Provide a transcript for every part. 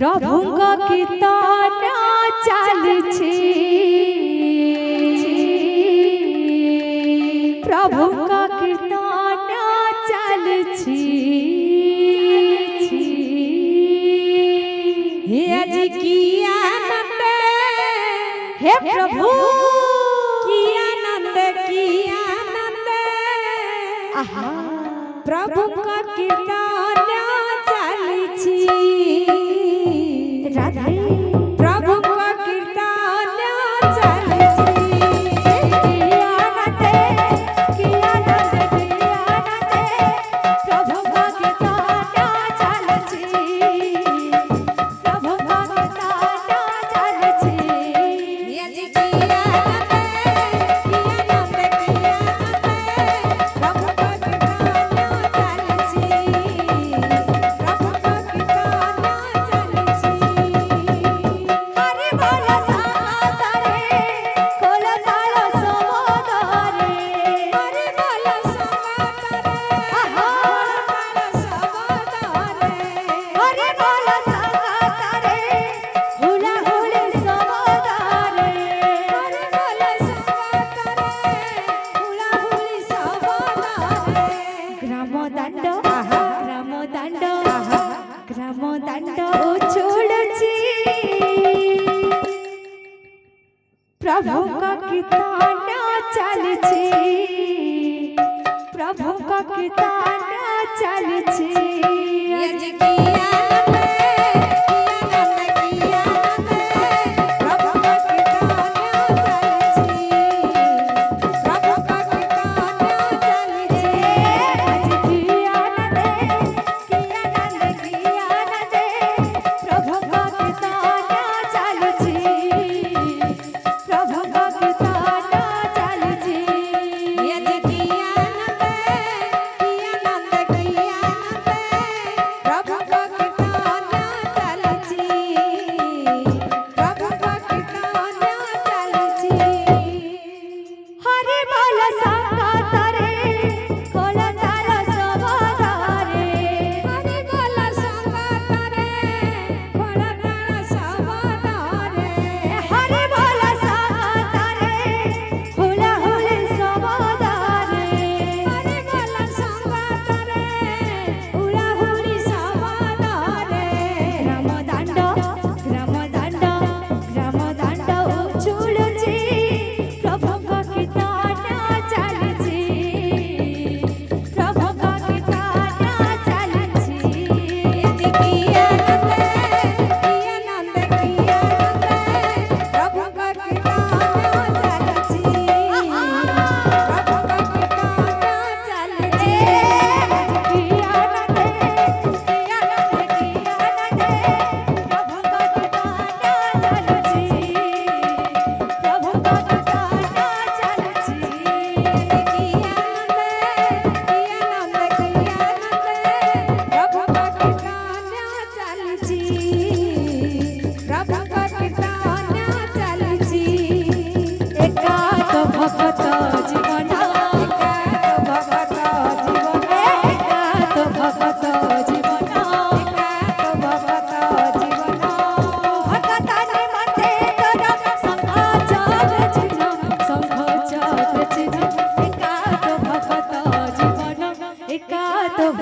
प्रभुଙ୍କ କୀର୍ତ୍ତନ ଚାଲିଛି प्रभुଙ୍କ କୀର୍ତ୍ତନ ଚାଲିଛି हे আজি কি आनंद हे प्रभु की आनंद आहा प्रभुଙ୍କ କୀର୍ତ୍ତନ ଚାଲିଛି राधे प्रभु का कीर्तन चलछि किया नंदे प्रभु का कीर्तन चलछि प्रभु का कीर्तन चलछि ये जी किया नंदे प्रभु का कीर्तन चलछि प्रभु का कीर्तन प्रभु का कीर्तन चलछि प्रभु का कीर्तन चलछि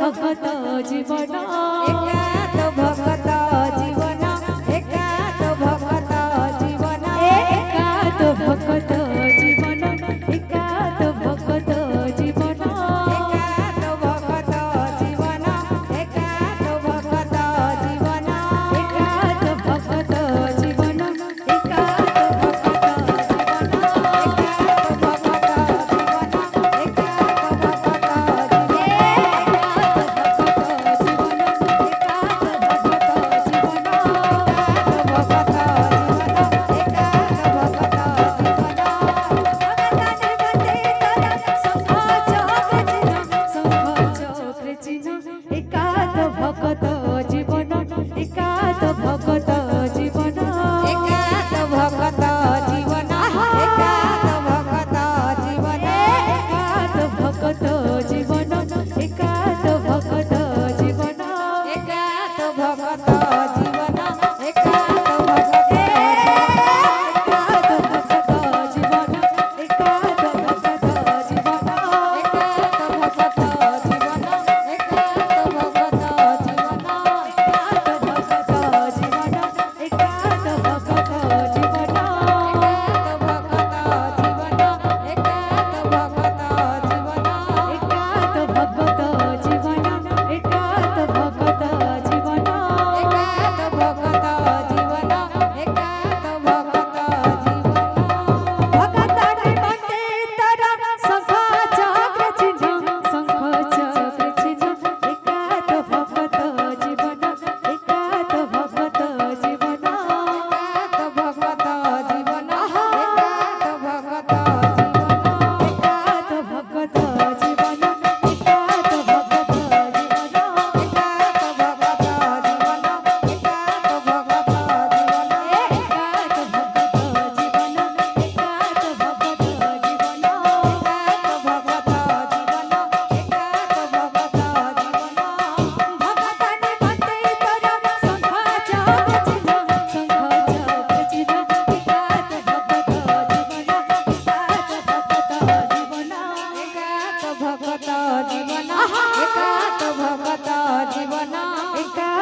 भगत जीवन एकात भगत जीवन एकात भगत जीवन एकात भगत जीवन।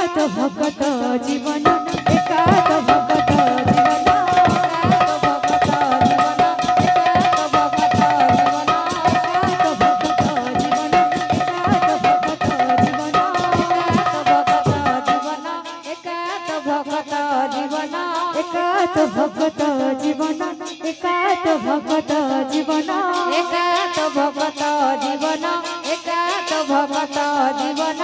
একাত ভগত জীবন একাত ভগত জীবন একাত ভগত জীবন একাত ভগত জীবন একাত ভগত জীবন একাত ভগত জীবন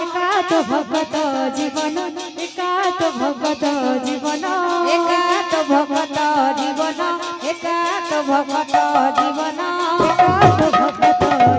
একাত ভগত জীবন একাত ভগত জীবন একাত ভগত জীবন একাত ভগত জীবন একাত ভগত